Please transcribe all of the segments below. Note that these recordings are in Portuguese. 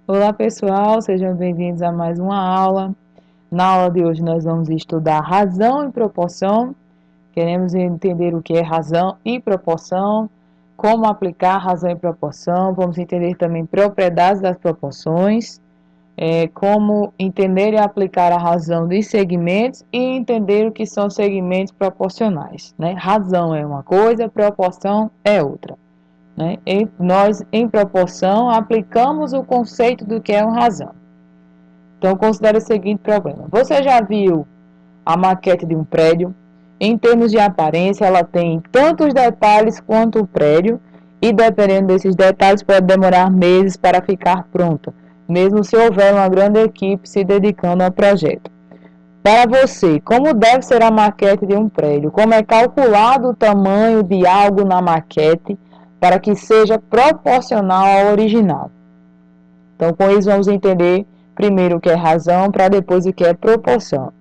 Olá pessoal, sejam bem-vindos a mais uma aula. Na aula de hoje nós vamos estudar razão e proporção. Queremos entender o que é razão e proporção, como aplicar razão e proporção, vamos entender também propriedades das proporções, como entender e aplicar a razão dos segmentos e entender o que são segmentos proporcionais, né? Razão é uma coisa, proporção é outra. Né? E nós, em proporção, aplicamos o conceito do que é uma razão. Então, considere o seguinte problema. Você já viu a maquete de um prédio? Em termos de aparência, ela tem tantos detalhes quanto o prédio, e dependendo desses detalhes, pode demorar meses para ficar pronta, mesmo se houver uma grande equipe se dedicando ao projeto. Para você, como deve ser a maquete de um prédio? Como é calculado o tamanho de algo na maquete para que seja proporcional ao original? Então, com isso, vamos entender primeiro o que é razão, para depois o que é proporção.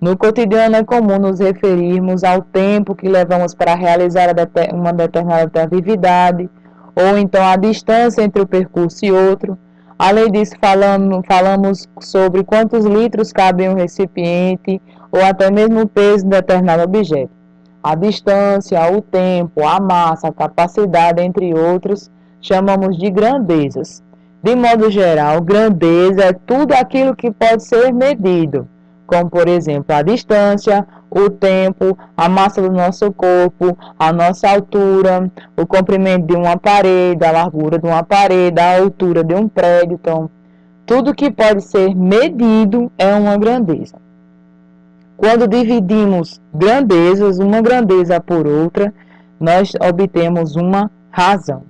No cotidiano é comum nos referirmos ao tempo que levamos para realizar uma determinada atividade, ou então a distância entre o percurso e outro. Além disso, falamos sobre quantos litros cabe em um recipiente, ou até mesmo o peso de determinado objeto. A distância, o tempo, a massa, a capacidade, entre outros, chamamos de grandezas. De modo geral, grandeza é tudo aquilo que pode ser medido, como, por exemplo, a distância, o tempo, a massa do nosso corpo, a nossa altura, o comprimento de uma parede, a largura de uma parede, a altura de um prédio. Então, tudo que pode ser medido é uma grandeza. Quando dividimos grandezas, uma grandeza por outra, nós obtemos uma razão.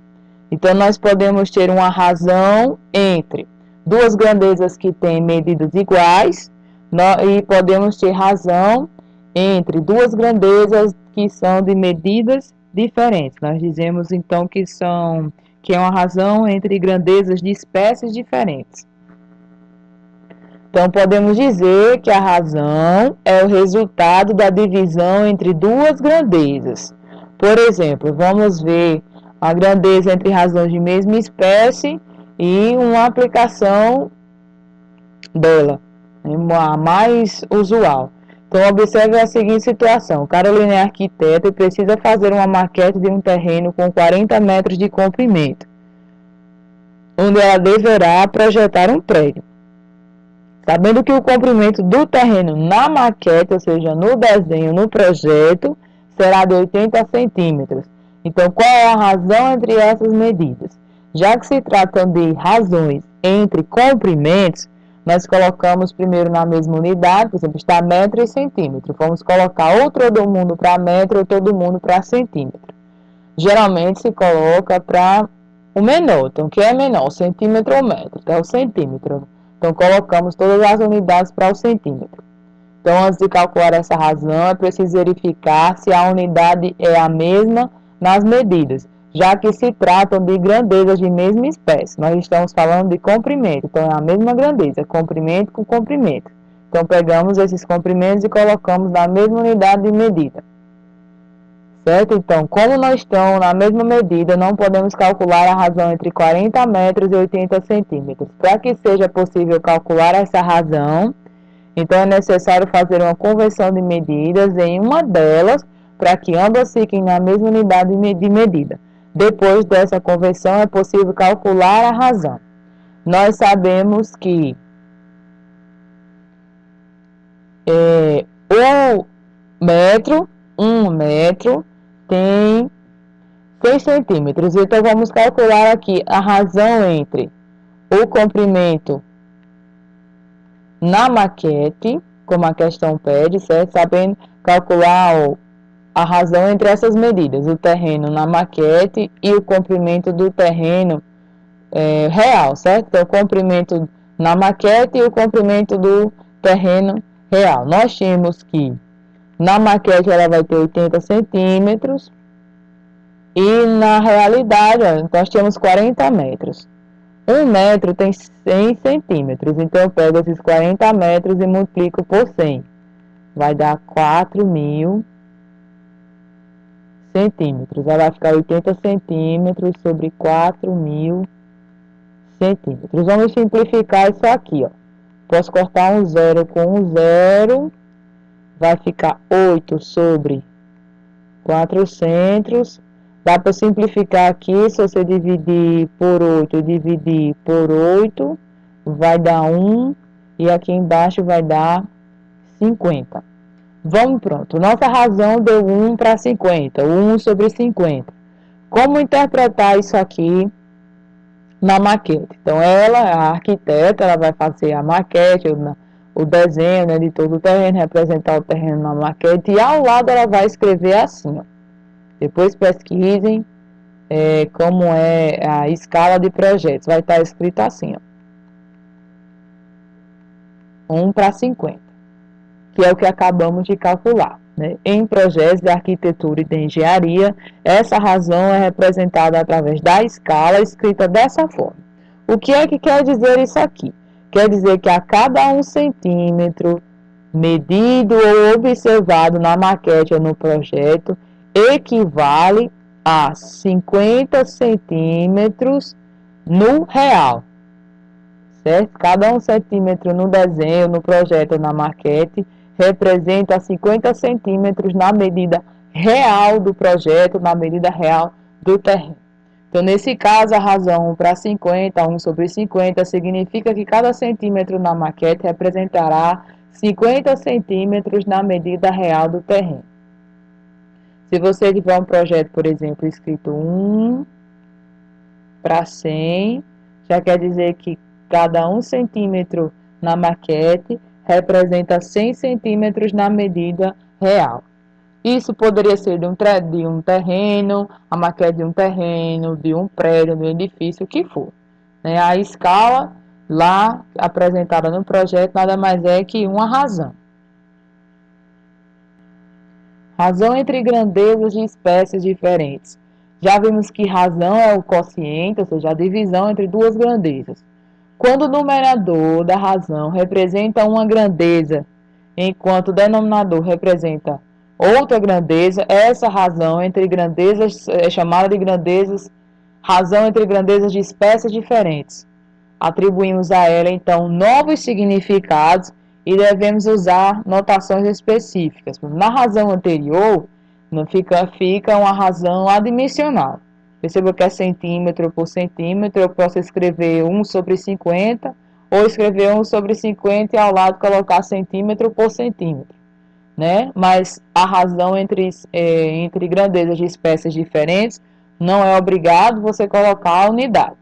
Então, nós podemos ter uma razão entre duas grandezas que têm medidas iguais, e podemos ter razão entre duas grandezas que são de medidas diferentes. Nós dizemos, então, que é uma razão entre grandezas de espécies diferentes. Então, podemos dizer que a razão é o resultado da divisão entre duas grandezas. Por exemplo, vamos ver a grandeza entre razões de mesma espécie e uma aplicação dela, a mais usual. Então, observe a seguinte situação. Carolina é arquiteta e precisa fazer uma maquete de um terreno com 40 metros de comprimento, onde ela deverá projetar um prédio. Sabendo que o comprimento do terreno na maquete, ou seja, no desenho, no projeto, será de 80 centímetros. Então, qual é a razão entre essas medidas? Já que se tratam de razões entre comprimentos, nós colocamos primeiro na mesma unidade, por exemplo, está metro e centímetro. Vamos colocar ou todo mundo para metro ou todo mundo para centímetro. Geralmente se coloca para o menor. Então, o que é menor? Centímetro ou metro? Então, é o centímetro. Então, colocamos todas as unidades para o centímetro. Então, antes de calcular essa razão, é preciso verificar se a unidade é a mesma nas medidas, já que se tratam de grandezas de mesma espécie. Nós estamos falando de comprimento, então é a mesma grandeza, comprimento com comprimento. Então, pegamos esses comprimentos e colocamos na mesma unidade de medida. Certo? Então, como não estão na mesma medida, não podemos calcular a razão entre 40 metros e 80 centímetros. Para que seja possível calcular essa razão, então é necessário fazer uma conversão de medidas em uma delas, para que ambas fiquem na mesma unidade de medida. Depois dessa conversão, é possível calcular a razão. Nós sabemos que o metro, 1 metro, tem 6 centímetros. Então, vamos calcular aqui a razão entre o comprimento na maquete, como a questão pede, certo? Sabendo calcular a razão entre essas medidas, o terreno na maquete e o comprimento do terreno real, certo? Então, o comprimento na maquete e o comprimento do terreno real. Nós tínhamos que na maquete ela vai ter 80 centímetros, e na realidade, nós temos 40 metros. 1 metro tem 100 centímetros. Então, eu pego esses 40 metros e multiplico por 100. Vai dar 4.000 centímetros. Aí vai ficar 80 centímetros sobre 4.000 centímetros. Vamos simplificar isso aqui, ó. Posso cortar um zero com um zero, vai ficar 8 sobre 400. Dá para simplificar aqui, se você dividir por 8 e dividir por 8, vai dar 1, e aqui embaixo vai dar 50. Vamos, pronto. Nossa razão deu 1 para 50, 1 sobre 50. Como interpretar isso aqui na maquete? Então, ela, a arquiteta, ela vai fazer a maquete, o desenho, né, de todo o terreno, representar o terreno na maquete, e ao lado ela vai escrever assim, ó. Depois pesquisem como é a escala de projetos. Vai estar escrito assim, ó, 1 para 50, que é o que acabamos de calcular, né? Em projetos de arquitetura e de engenharia, essa razão é representada através da escala escrita dessa forma. O que é que quer dizer isso aqui? Quer dizer que a cada 1 centímetro medido ou observado na maquete ou no projeto equivale a 50 centímetros no real, certo? Cada 1 centímetro no desenho, no projeto ou na maquete representa 50 centímetros na medida real do projeto, na medida real do terreno. Então, nesse caso, a razão 1 para 50, 1 sobre 50, significa que cada centímetro na maquete representará 50 centímetros na medida real do terreno. Se você tiver um projeto, por exemplo, escrito 1 para 100, já quer dizer que cada 1 centímetro na maquete representa 100 centímetros na medida real. Isso poderia ser de um terreno, a maquete de um terreno, de um prédio, de um edifício, o que for, né? A escala lá apresentada no projeto nada mais é que uma razão. Razão entre grandezas de espécies diferentes. Já vimos que razão é o quociente, ou seja, a divisão entre duas grandezas. Quando o numerador da razão representa uma grandeza, enquanto o denominador representa outra grandeza, essa razão entre grandezas é chamada de razão entre grandezas de espécies diferentes. Atribuímos a ela, então, novos significados e devemos usar notações específicas. Na razão anterior, não fica uma razão adimensional. Perceba que é centímetro por centímetro, eu posso escrever 1 sobre 50, ou escrever 1 sobre 50 e ao lado colocar centímetro por centímetro, né? Mas a razão entre grandezas de espécies diferentes não é obrigado você colocar a unidade.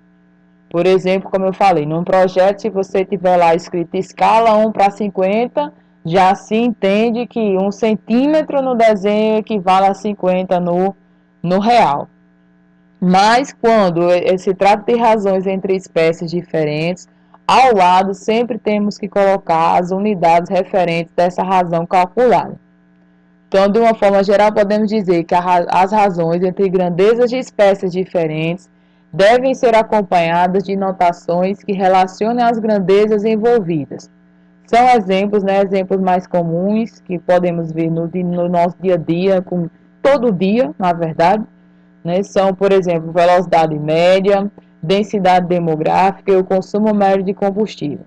Por exemplo, como eu falei, num projeto, se você tiver lá escrito escala 1 para 50, já se entende que 1 centímetro no desenho equivale a 50 no real. Mas quando se trata de razões entre espécies diferentes, ao lado sempre temos que colocar as unidades referentes dessa razão calculada. Então, de uma forma geral, podemos dizer que as razões entre grandezas de espécies diferentes devem ser acompanhadas de notações que relacionem as grandezas envolvidas. São exemplos, né, exemplos mais comuns que podemos ver no nosso dia a dia, todo dia, na verdade, né, são, por exemplo, velocidade média, densidade demográfica e o consumo médio de combustível.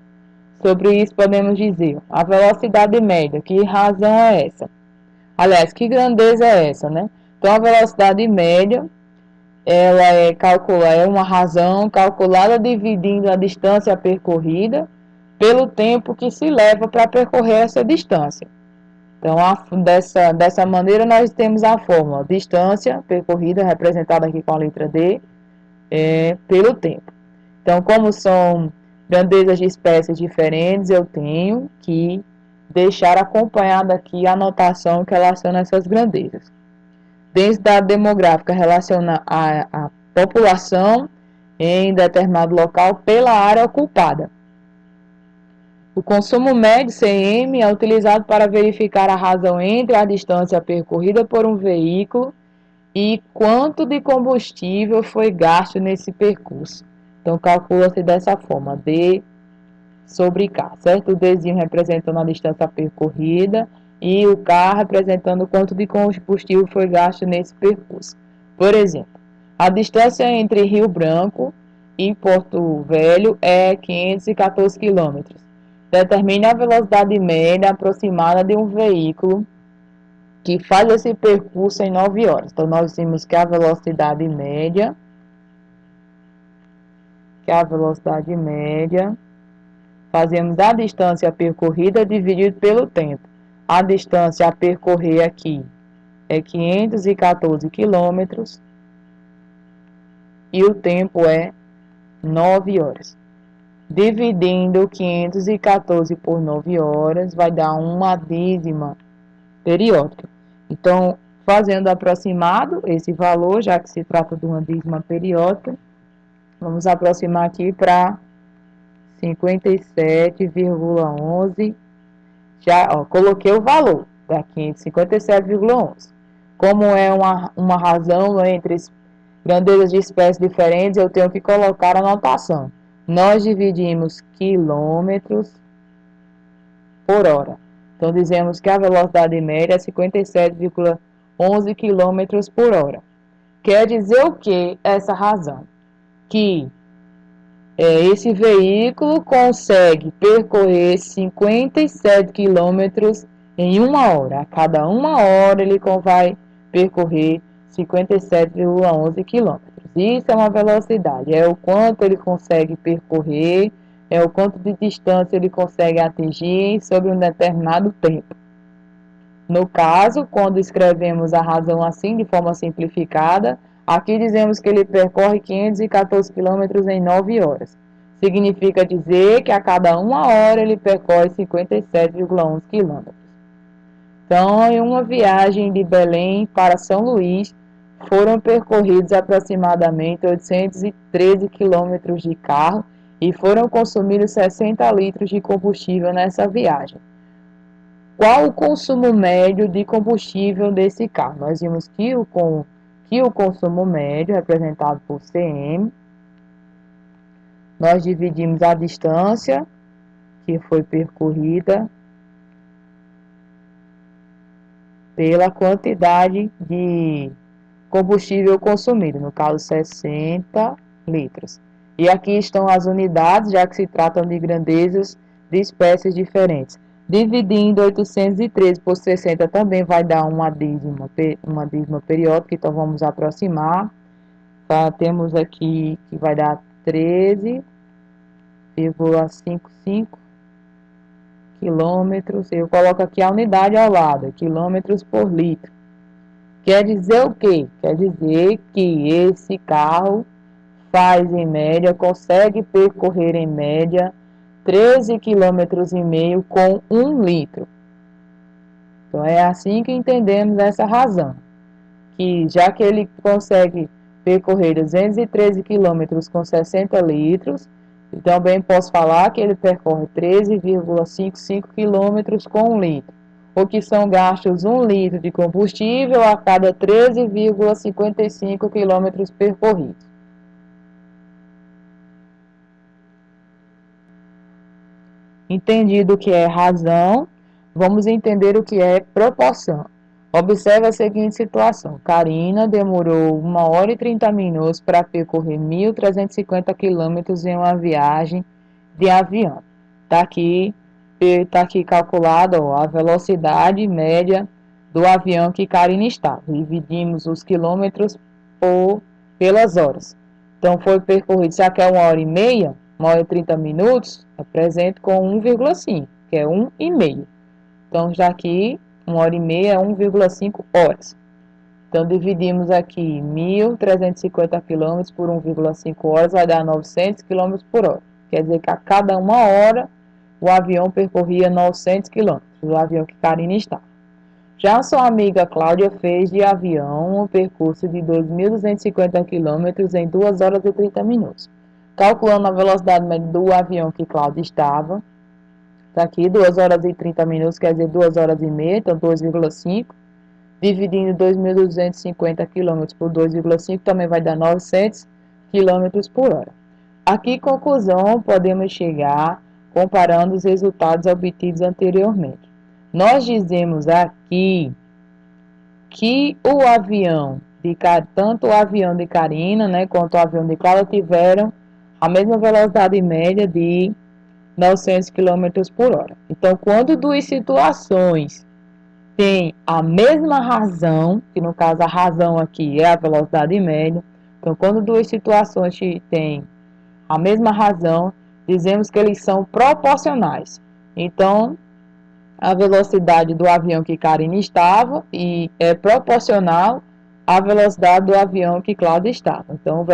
Sobre isso, podemos dizer, a velocidade média, que razão é essa? Aliás, que grandeza é essa, né? Então, a velocidade média, ela é uma razão calculada dividindo a distância percorrida pelo tempo que se leva para percorrer essa distância. Então, dessa maneira, nós temos a fórmula distância percorrida, representada aqui com a letra D, pelo tempo. Então, como são grandezas de espécies diferentes, eu tenho que deixar acompanhada aqui a anotação que relaciona essas grandezas. Densidade demográfica relaciona a população em determinado local pela área ocupada. O consumo médio, CM, é utilizado para verificar a razão entre a distância percorrida por um veículo e quanto de combustível foi gasto nesse percurso. Então, calcula-se dessa forma, D sobre K, certo? O Dzinho representando a distância percorrida e o K representando quanto de combustível foi gasto nesse percurso. Por exemplo, a distância entre Rio Branco e Porto Velho é 514 km. Determine a velocidade média aproximada de um veículo que faz esse percurso em 9 horas. Então, nós vimos que a velocidade média, fazemos a distância percorrida dividido pelo tempo. A distância a percorrer aqui é 514 quilômetros e o tempo é 9 horas. Dividindo 514 por 9 horas, vai dar uma dízima periódica. Então, fazendo aproximado esse valor, já que se trata de uma dízima periódica, vamos aproximar aqui para 57,11. Já coloquei o valor daqui de 57,11. Como é uma razão entre grandezas de espécies diferentes, eu tenho que colocar a notação. Nós dividimos quilômetros por hora. Então, dizemos que a velocidade média é 57,11 km por hora. Quer dizer o que essa razão? Que esse veículo consegue percorrer 57 quilômetros em uma hora. A cada uma hora ele vai percorrer 57,11 quilômetros. Isso é uma velocidade, é o quanto ele consegue percorrer, é o quanto de distância ele consegue atingir sobre um determinado tempo. No caso, quando escrevemos a razão assim, de forma simplificada, aqui dizemos que ele percorre 514 km em 9 horas. Significa dizer que a cada uma hora ele percorre 57,11 km. Então, em uma viagem de Belém para São Luís, foram percorridos aproximadamente 813 km de carro e foram consumidos 60 litros de combustível nessa viagem. Qual o consumo médio de combustível desse carro? Nós vimos que o consumo médio, representado por CM, nós dividimos a distância que foi percorrida pela quantidade de combustível consumido, no caso 60 litros. E aqui estão as unidades, já que se tratam de grandezas de espécies diferentes. Dividindo 813 por 60 também vai dar uma dízima periódica, então vamos aproximar. Temos aqui que vai dar 13,55 quilômetros. Eu coloco aqui a unidade ao lado, quilômetros por litro. Quer dizer o quê? Quer dizer que esse carro faz em média, consegue percorrer em média 13,5 km com 1 litro. Então é assim que entendemos essa razão, que já que ele consegue percorrer 213 km com 60 litros, também posso falar que ele percorre 13,55 km com 1 litro, o que são gastos 1 litro de combustível a cada 13,55 km percorridos. Entendido o que é razão, vamos entender o que é proporção. Observe a seguinte situação. Karina demorou 1 hora e 30 minutos para percorrer 1.350 quilômetros em uma viagem de avião. Está aqui calculada a velocidade média do avião que Karina está. Dividimos os quilômetros pelas horas. Então, foi percorrido, já que é 1 hora e meia, 1 hora e 30 minutos, apresento com 1,5, que é 1,5. Então, já aqui, 1 hora e meia é 1,5 horas. Então, dividimos aqui 1.350 km por 1,5 horas, vai dar 900 km por hora. Quer dizer que a cada 1 hora, o avião percorria 900 km, o avião que Karina está. Já sua amiga Cláudia fez de avião um percurso de 2.250 km em 2 horas e 30 minutos. Calculando a velocidade média do avião que Cláudia estava, está aqui 2 horas e 30 minutos, quer dizer 2 horas e meia, então 2,5. Dividindo 2.250 km por 2,5 também vai dar 900 km por hora. Aqui, conclusão, podemos chegar comparando os resultados obtidos anteriormente. Nós dizemos aqui que o avião, tanto o avião de Karina, quanto o avião de Cláudia tiveram a mesma velocidade média de 900 km por hora. Então, quando duas situações têm a mesma razão, que no caso a razão aqui é a velocidade média, então quando duas situações têm a mesma razão, dizemos que eles são proporcionais. Então, a velocidade do avião que Karine estava e é proporcional à velocidade do avião que Cláudia estava. Então,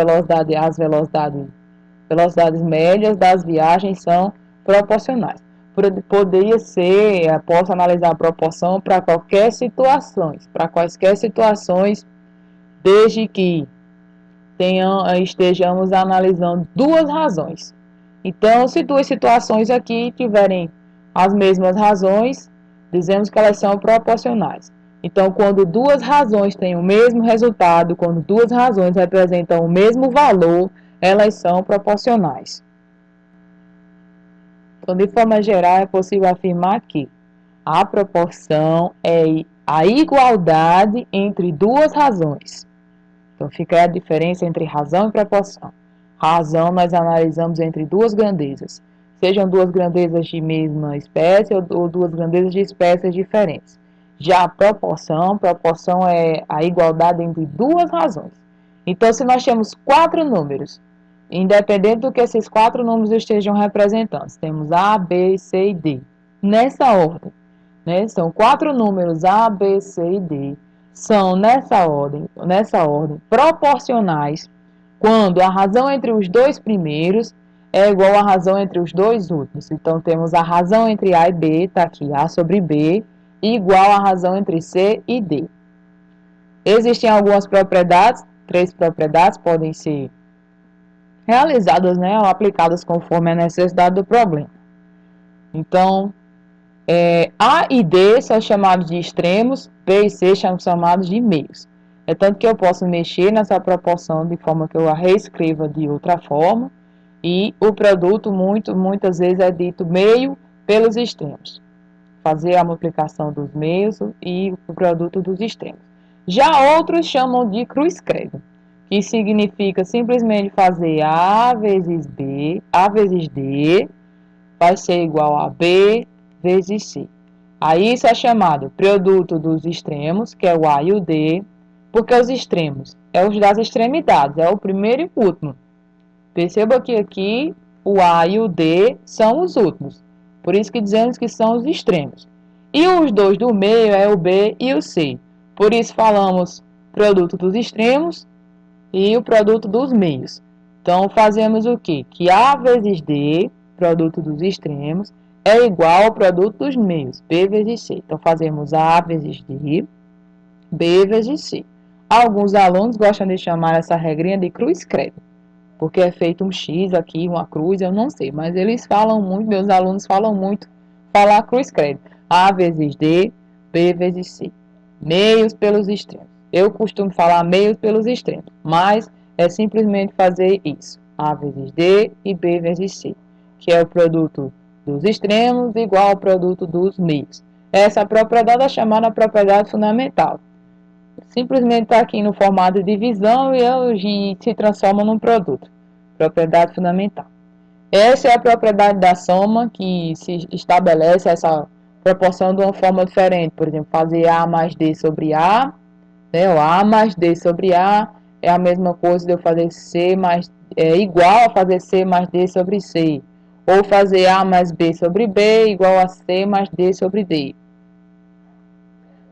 as velocidades médias das viagens são proporcionais. Poderia ser, posso analisar a proporção para quaisquer situações, desde que estejamos analisando duas razões. Então, se duas situações aqui tiverem as mesmas razões, dizemos que elas são proporcionais. Então, quando duas razões têm o mesmo resultado, quando duas razões representam o mesmo valor, elas são proporcionais. Então, de forma geral, é possível afirmar que a proporção é a igualdade entre duas razões. Então, fica aí a diferença entre razão e proporção. Razão nós analisamos entre duas grandezas, sejam duas grandezas de mesma espécie ou duas grandezas de espécies diferentes. Já a proporção é a igualdade entre duas razões. Então, se nós temos quatro números, independente do que esses quatro números estejam representando, temos A, B, C e D. Nessa ordem, né, são quatro números A, B, C e D, são nessa ordem proporcionais quando a razão entre os dois primeiros é igual à razão entre os dois últimos. Então, temos a razão entre A e B, está aqui, A sobre B, igual à razão entre C e D. Existem algumas propriedades, três propriedades podem ser realizadas, né, ou aplicadas conforme a necessidade do problema. Então, A e D são chamados de extremos, B e C são chamados de meios. É tanto que eu posso mexer nessa proporção de forma que eu a reescreva de outra forma, e o produto muitas vezes é dito meio pelos extremos. Fazer a multiplicação dos meios e o produto dos extremos. Já outros chamam de cruz-credo, que significa simplesmente fazer A vezes B, A vezes D, vai ser igual a B vezes C. Aí isso é chamado produto dos extremos, que é o A e o D, porque os extremos é os das extremidades, é o primeiro e o último. Perceba que aqui o A e o D são os últimos, por isso que dizemos que são os extremos. E os dois do meio é o B e o C, por isso falamos produto dos extremos e o produto dos meios. Então, fazemos o quê? Que A vezes D, produto dos extremos, é igual ao produto dos meios, B vezes C. Então, fazemos A vezes D, B vezes C. Alguns alunos gostam de chamar essa regrinha de cruz-credo, porque é feito um X aqui, uma cruz, eu não sei, mas eles falam muito, meus alunos falam muito, falar cruz-credo. A vezes D, B vezes C. Meios pelos extremos. Eu costumo falar meios pelos extremos, mas é simplesmente fazer isso. A vezes D e B vezes C, que é o produto dos extremos igual ao produto dos meios. Essa propriedade é chamada propriedade fundamental. Simplesmente está aqui no formato de divisão e se transforma num produto. Propriedade fundamental. Essa é a propriedade da soma que se estabelece essa proporção de uma forma diferente. Por exemplo, fazer A mais D sobre A, né? O A mais D sobre A é a mesma coisa de eu fazer C mais, igual a fazer C mais D sobre C. Ou fazer A mais B sobre B igual a C mais D sobre D.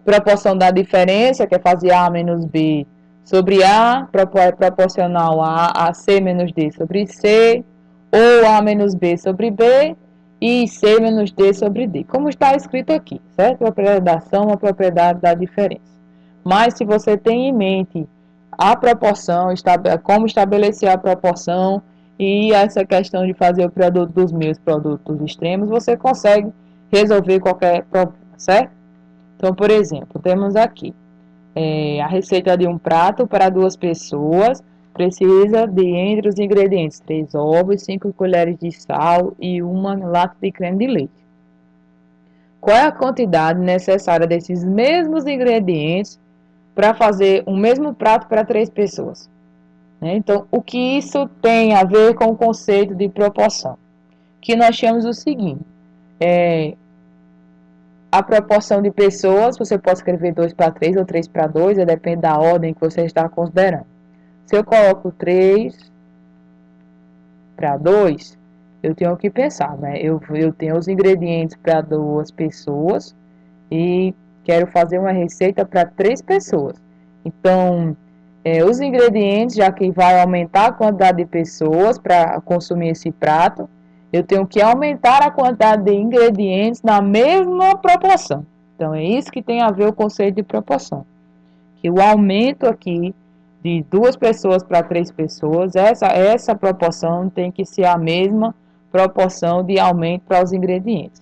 Proporção da diferença, que é fazer A menos B sobre A, é proporcional a C menos D sobre C, ou A menos B sobre B, e C menos D sobre D, como está escrito aqui, certo? Propriedade da soma, propriedade da diferença. Mas se você tem em mente a proporção, como estabelecer a proporção e essa questão de fazer o produto dos meios, produtos extremos, você consegue resolver qualquer problema, certo? Então, por exemplo, temos aqui a receita de um prato para duas pessoas. Precisa de, entre os ingredientes, 3 ovos, 5 colheres de sal e uma lata de creme de leite. Qual é a quantidade necessária desses mesmos ingredientes para fazer o mesmo prato para 3 pessoas? né? Então, o que isso tem a ver com o conceito de proporção? Que nós temos o seguinte, a proporção de pessoas, você pode escrever 2 para 3 ou 3 para 2, depende da ordem que você está considerando. Se eu coloco 3 para 2, eu tenho que pensar, né? Eu tenho os ingredientes para 2 pessoas e quero fazer uma receita para 3 pessoas. Então, os ingredientes, já que vai aumentar a quantidade de pessoas para consumir esse prato, eu tenho que aumentar a quantidade de ingredientes na mesma proporção. Então, é isso que tem a ver o conceito de proporção. Que o aumento aqui de 2 pessoas para 3 pessoas, essa proporção tem que ser a mesma proporção de aumento para os ingredientes.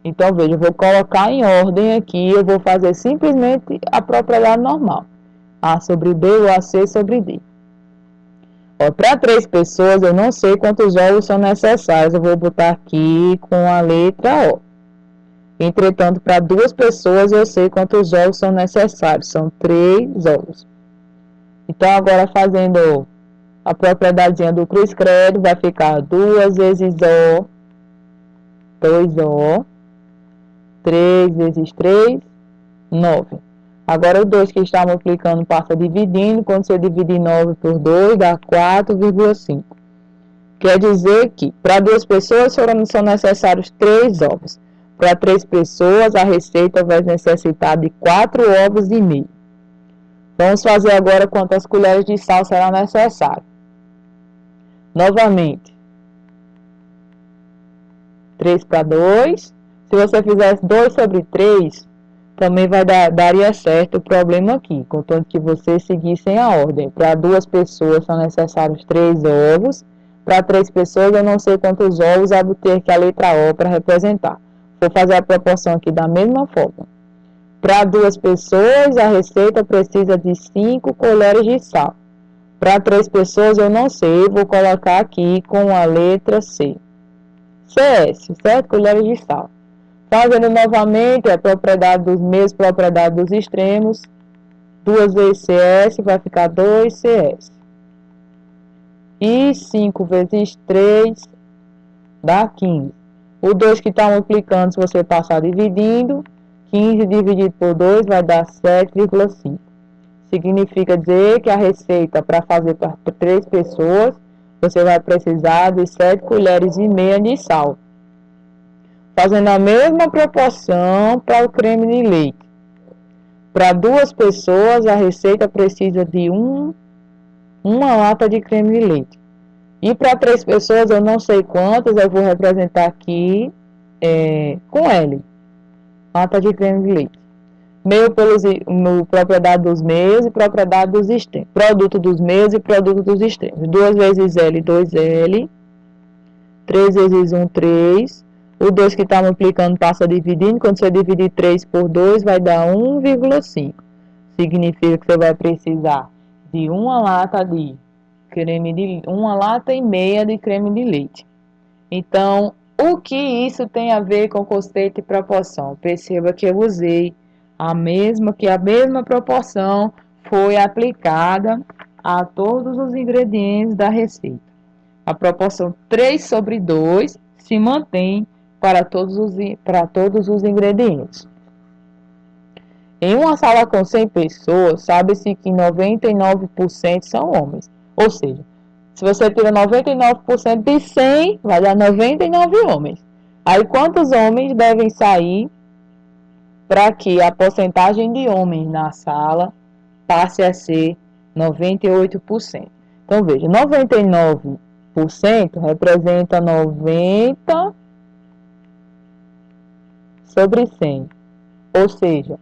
Então, veja, eu vou colocar em ordem aqui, eu vou fazer simplesmente a propriedade normal. A sobre B ou AC sobre D. Para 3 pessoas, eu não sei quantos ovos são necessários. Eu vou botar aqui com a letra O. Entretanto, para 2 pessoas, eu sei quantos ovos são necessários. São 3 ovos. Então, agora fazendo a propriedadezinha do cruz credo, vai ficar 2 vezes O, 2O, 3 vezes 3, 9. Agora o 2 que está multiplicando passa dividindo. Quando você dividir 9 por 2, dá 4,5. Quer dizer que para 2 pessoas são necessários 3 ovos. Para 3 pessoas, a receita vai necessitar de 4 ovos e meio. Vamos fazer agora quantas colheres de sal será necessário. Novamente, 3 para 2. Se você fizesse 2 sobre 3, também daria certo o problema aqui, contanto que você seguisse a ordem. Para 2 pessoas são necessários 3 ovos. Para 3 pessoas, eu não sei quantos ovos, eu vou ter que a letra O para representar. Vou fazer a proporção aqui da mesma forma. Para 2 pessoas, a receita precisa de 5 colheres de sal. Para 3 pessoas, eu não sei, vou colocar aqui com a letra C. CS, 7 colheres de sal. Fazendo novamente a propriedade dos meios, propriedade dos extremos. 2 vezes CS vai ficar 2 CS. E 5 vezes 3 dá 15. O 2 que está multiplicando, se você passar dividindo, 15 dividido por 2 vai dar 7,5. Significa dizer que a receita para fazer para 3 pessoas, você vai precisar de 7 colheres e meia de sal. Fazendo a mesma proporção para o creme de leite. Para 2 pessoas, a receita precisa de uma lata de creme de leite. E para 3 pessoas, eu não sei quantas, eu vou representar aqui com L. Lata de creme de leite. Meio propriedade dos meios e propriedade dos extremos. Produto dos meios e produto dos extremos. 2 vezes L, 2L. 3 vezes 1, 3. O 2 que está multiplicando passa dividindo. Quando você dividir 3 por 2, vai dar 1,5. Significa que você vai precisar de uma lata e meia de creme de leite. Então, o que isso tem a ver com o conceito de proporção? Perceba que eu usei a mesma proporção foi aplicada a todos os ingredientes da receita. A proporção 3 sobre 2 se mantém para todos os ingredientes. Em uma sala com 100 pessoas, sabe-se que 99% são homens. Ou seja, se você tira 99% de 100, vai dar 99 homens. Aí, quantos homens devem sair para que a porcentagem de homens na sala passe a ser 98%? Então, veja, 99% representa 90 sobre 100. Ou seja,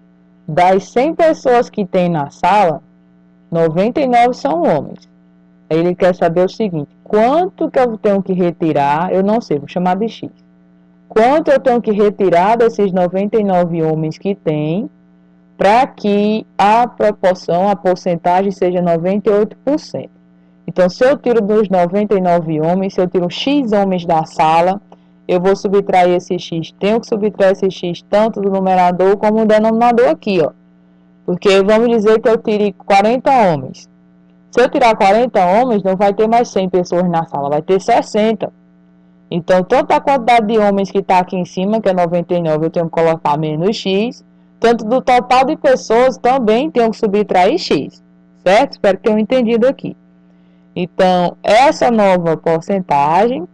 das 100 pessoas que tem na sala, 99 são homens. Aí ele quer saber o seguinte: quanto que eu tenho que retirar? Eu não sei, vou chamar de X. Quanto eu tenho que retirar desses 99 homens que tem para que a proporção, a porcentagem seja 98%. Então, se eu tiro dos 99 homens, se eu tiro X homens da sala, eu vou subtrair esse X. Tenho que subtrair esse X tanto do numerador como do denominador aqui, ó. Porque vamos dizer que eu tire 40 homens. Se eu tirar 40 homens, não vai ter mais 100 pessoas na sala, vai ter 60. Então, tanto a quantidade de homens que está aqui em cima, que é 99, eu tenho que colocar menos x, tanto do total de pessoas também tenho que subtrair x, certo? Espero que tenham entendido aqui. Então, essa nova porcentagem,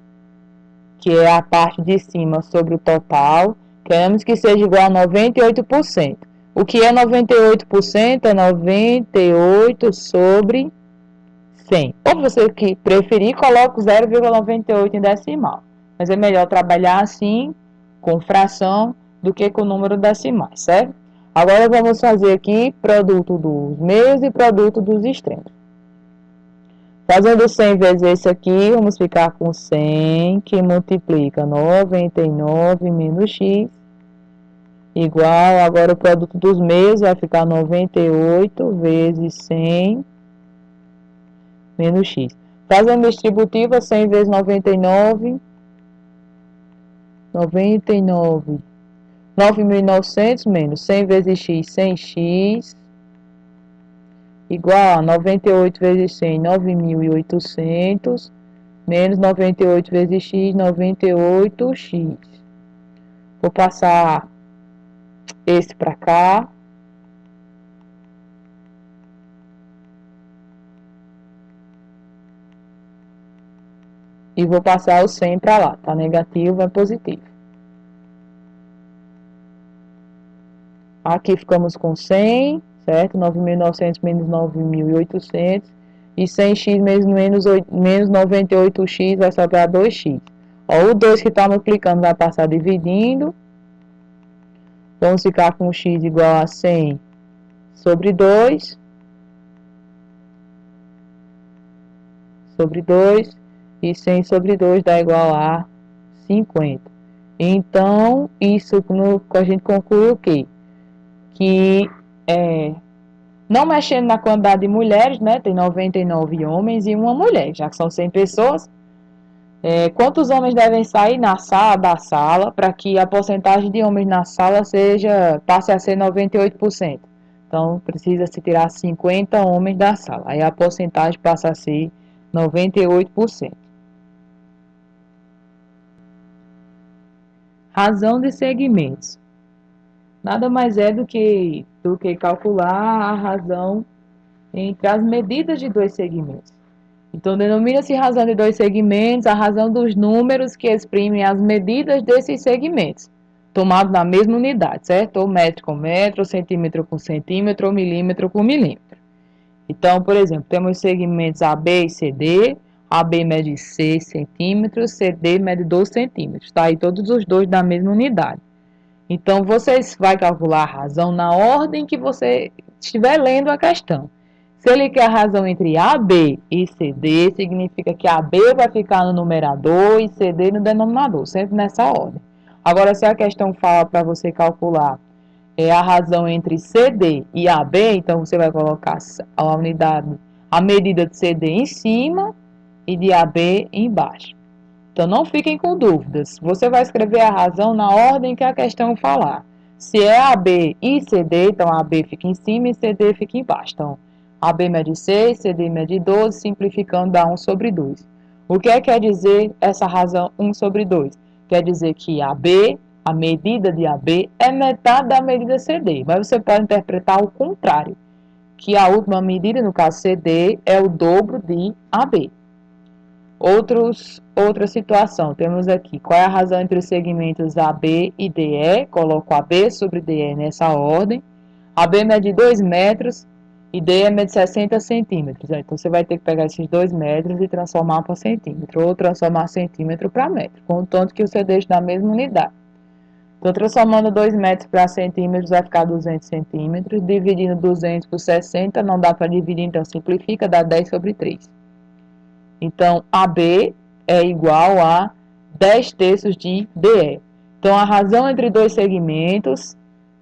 que é a parte de cima sobre o total, queremos que seja igual a 98%. O que é 98%? É 98 sobre 100. Ou você que preferir, coloca 0,98 em decimal. Mas é melhor trabalhar assim, com fração, do que com número decimais, certo? Agora vamos fazer aqui produto dos meios e produto dos extremos. Fazendo 100 vezes esse aqui, vamos ficar com 100, que multiplica 99 menos x, igual, agora o produto dos meios vai ficar 98 vezes 100 menos x. Fazendo distributiva, 100 vezes 99, 9.900 menos 100 vezes x, 100x, igual a 98 vezes 100, 9.800, menos 98 vezes x, 98x. Vou passar esse para cá. E vou passar o 100 para lá. Tá negativo, é positivo. Aqui ficamos com 100, certo? 9.900 menos 9.800. E 100x menos 98x vai sobrar 2x. Ó, o 2 que está multiplicando vai passar dividindo. Vamos ficar com x igual a 100 sobre 2. Sobre 2. E 100 sobre 2 dá igual a 50. Então, isso a gente conclui o quê? Que não mexendo na quantidade de mulheres, né? Tem 99 homens e uma mulher, já que são 100 pessoas. Quantos homens devem sair da sala para que a porcentagem de homens na sala passe a ser 98%? Então, precisa-se tirar 50 homens da sala. Aí a porcentagem passa a ser 98%. Razão de segmentos. Nada mais é do que calcular a razão entre as medidas de dois segmentos. Então, denomina-se razão de dois segmentos a razão dos números que exprimem as medidas desses segmentos, tomados na mesma unidade, certo? Ou metro com metro, ou centímetro com centímetro, ou milímetro com milímetro. Então, por exemplo, temos segmentos AB e CD. AB mede 6 centímetros, CD mede 12 centímetros. Está aí todos os dois da mesma unidade. Então, você vai calcular a razão na ordem que você estiver lendo a questão. Se ele quer a razão entre AB e CD, significa que AB vai ficar no numerador e CD no denominador, sempre nessa ordem. Agora, se a questão fala para você calcular a razão entre CD e AB, então você vai colocar a medida de CD em cima e de AB embaixo. Então, não fiquem com dúvidas. Você vai escrever a razão na ordem que a questão falar. Se é AB e CD, então AB fica em cima e CD fica embaixo. Então, AB mede 6, CD mede 12, simplificando dá 1 sobre 2. O que quer dizer essa razão 1 sobre 2? Quer dizer que AB, a medida de AB, é metade da medida CD. Mas você pode interpretar o contrário, que a última medida, no caso CD, é o dobro de AB. Outra situação, temos aqui, qual é a razão entre os segmentos AB e DE? Coloco AB sobre DE nessa ordem. AB mede 2 metros e DE mede 60 centímetros. Então, você vai ter que pegar esses 2 metros e transformar para centímetro, ou transformar centímetro para metro, contanto que você deixe na mesma unidade. Então, transformando 2 metros para centímetros, vai ficar 200 centímetros. Dividindo 200 por 60, não dá para dividir, então simplifica, dá 10 sobre 3. Então, AB é igual a 10 terços de DE. Então, a razão entre dois segmentos,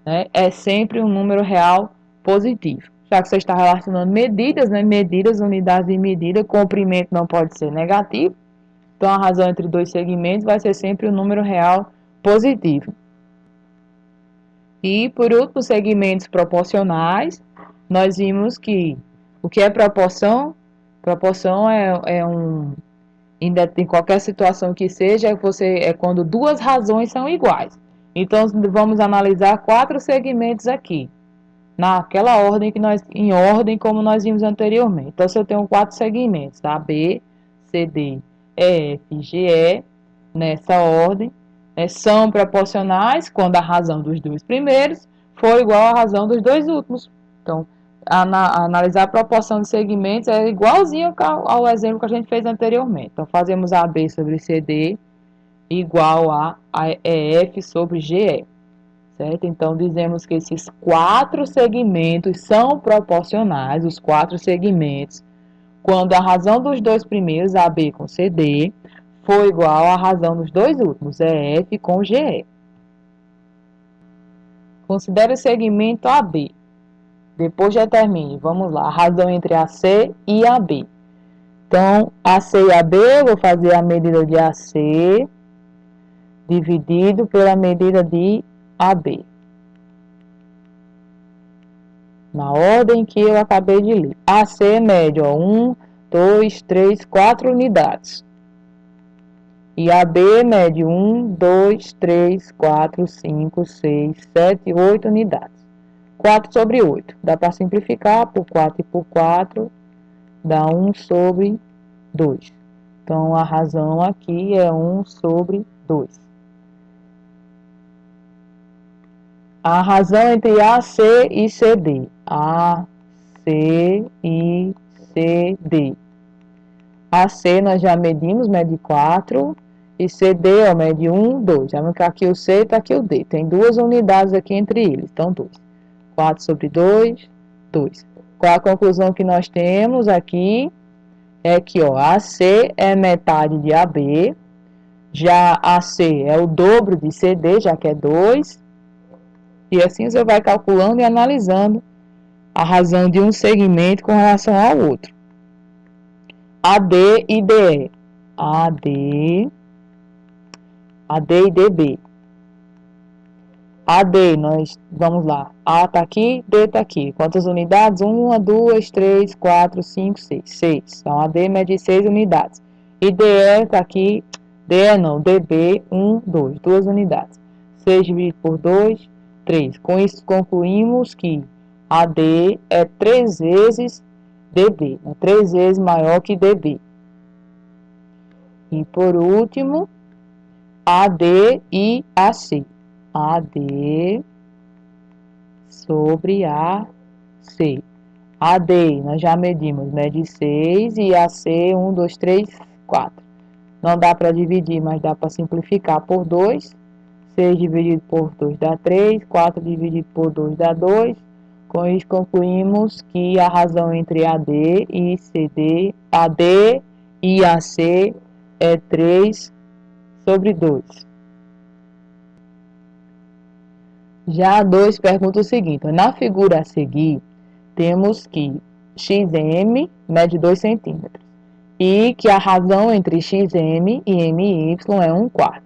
né, é sempre um número real positivo. Já que você está relacionando medidas, né, medidas, unidades de medida, comprimento não pode ser negativo. Então, a razão entre dois segmentos vai ser sempre um número real positivo. E, por último, segmentos proporcionais, nós vimos que o que é proporção? Proporção em qualquer situação que seja, é quando duas razões são iguais. Então, vamos analisar 4 segmentos aqui, naquela ordem em ordem como nós vimos anteriormente. Então, se eu tenho 4 segmentos, A, B, C, D, E, F, G, E, nessa ordem, são proporcionais quando a razão dos dois primeiros for igual à razão dos dois últimos. Então, analisar a proporção de segmentos é igualzinho ao exemplo que a gente fez anteriormente. Então, fazemos AB sobre CD igual a EF sobre GE, certo? Então, dizemos que esses 4 segmentos são proporcionais, os 4 segmentos, quando a razão dos dois primeiros, AB com CD, for igual à razão dos dois últimos, EF com GE. Considere o segmento AB. Depois determine, vamos lá, a razão entre AC e AB. Então, AC e AB, eu vou fazer a medida de AC dividido pela medida de AB. Na ordem que eu acabei de ler. AC mede 1, 2, 3, 4 unidades. E AB mede 1, 2, 3, 4, 5, 6, 7, 8 unidades. 4 sobre 8. Dá para simplificar por 4 e por 4, dá 1 sobre 2. Então, a razão aqui é 1 sobre 2. A razão entre AC e CD. AC e CD. AC nós já medimos, mede 4. E CD, ó, mede 1, 2. Já está aqui o C e está aqui o D. Tem 2 unidades aqui entre eles. Então, 2. 4 sobre 2, 2. Qual a conclusão que nós temos aqui? É que, ó, AC é metade de AB. Já AC é o dobro de CD, já que é 2. E assim você vai calculando e analisando a razão de um segmento com relação ao outro. AD e DE. AD e DB. AD, nós vamos lá. A está aqui, D está aqui. Quantas unidades? 1, 2, 3, 4, 5, 6. 6. Então, AD mede 6 unidades. E DE está aqui. DE não, DB, 1, 2. 2 unidades. 6 dividido por 2, 3. Com isso, concluímos que AD é 3 vezes DB. 3 vezes maior que DB. E, por último, AD e AC. AD sobre AC. AD, nós já medimos, mede 6 e AC 1, 2, 3, 4. Não dá para dividir, mas dá para simplificar por 2. 6 dividido por 2 dá 3, 4 dividido por 2 dá 2. Com isso, concluímos que a razão entre AD e CD, AD e AC é 3 sobre 2. Já a 2 pergunta o seguinte: na figura a seguir, temos que XM mede 2 centímetros e que a razão entre XM e MY é 1/4.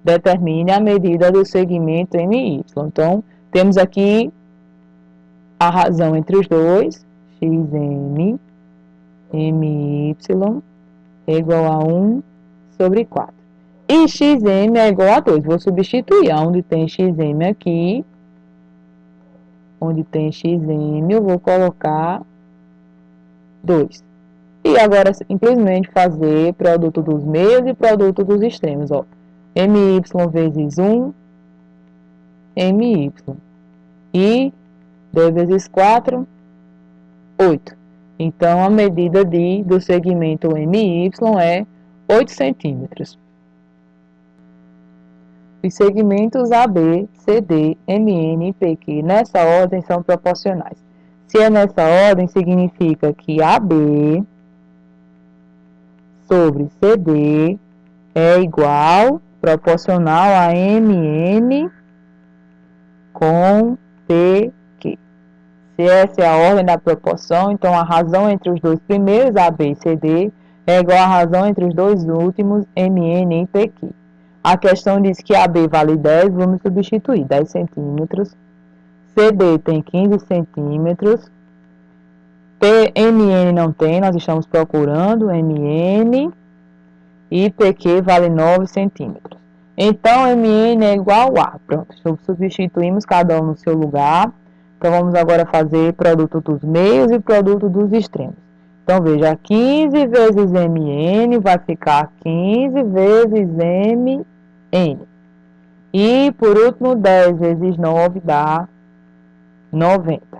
Determine a medida do segmento MY. Então, temos aqui a razão entre os dois, XM, MY, é igual a 1 sobre 4. E XM é igual a 2. Vou substituir. Onde tem XM aqui, onde tem XM, eu vou colocar 2. E agora, simplesmente fazer produto dos meios e produto dos extremos. Ó. MY vezes 1, MY. E 2 vezes 4, 8. Então, a medida do segmento MY é 8 centímetros. Os segmentos AB, CD, MN e PQ nessa ordem são proporcionais. Se é nessa ordem, significa que AB sobre CD é igual, proporcional a MN com PQ. Se essa é a ordem da proporção, então a razão entre os dois primeiros, AB e CD, é igual à razão entre os dois últimos, MN e PQ. A questão diz que AB vale 10, vamos substituir 10 centímetros. CD tem 15 centímetros. PMN não tem, nós estamos procurando MN e PQ vale 9 centímetros. Então, MN é igual a. Pronto, substituímos cada um no seu lugar. Então, vamos agora fazer produto dos meios e produto dos extremos. Então, veja, 15 vezes MN vai ficar 15 vezes MN. E, por último, 10 vezes 9 dá 90.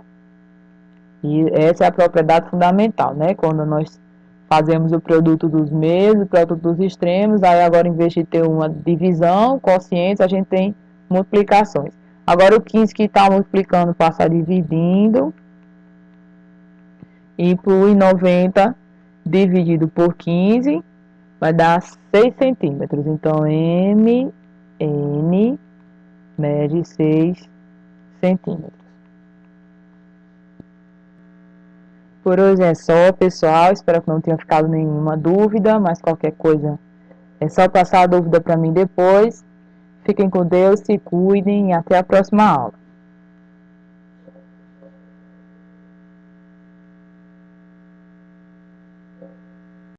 E essa é a propriedade fundamental, né? Quando nós fazemos o produto dos meios, o produto dos extremos, aí agora em vez de ter uma divisão, quocientes, a gente tem multiplicações. Agora o 15 que está multiplicando passa dividindo, e por 90 dividido por 15 vai dar 6 centímetros. Então, MN mede 6 centímetros. Por hoje é só, pessoal. Espero que não tenha ficado nenhuma dúvida, mas qualquer coisa é só passar a dúvida para mim depois. Fiquem com Deus, se cuidem e até a próxima aula.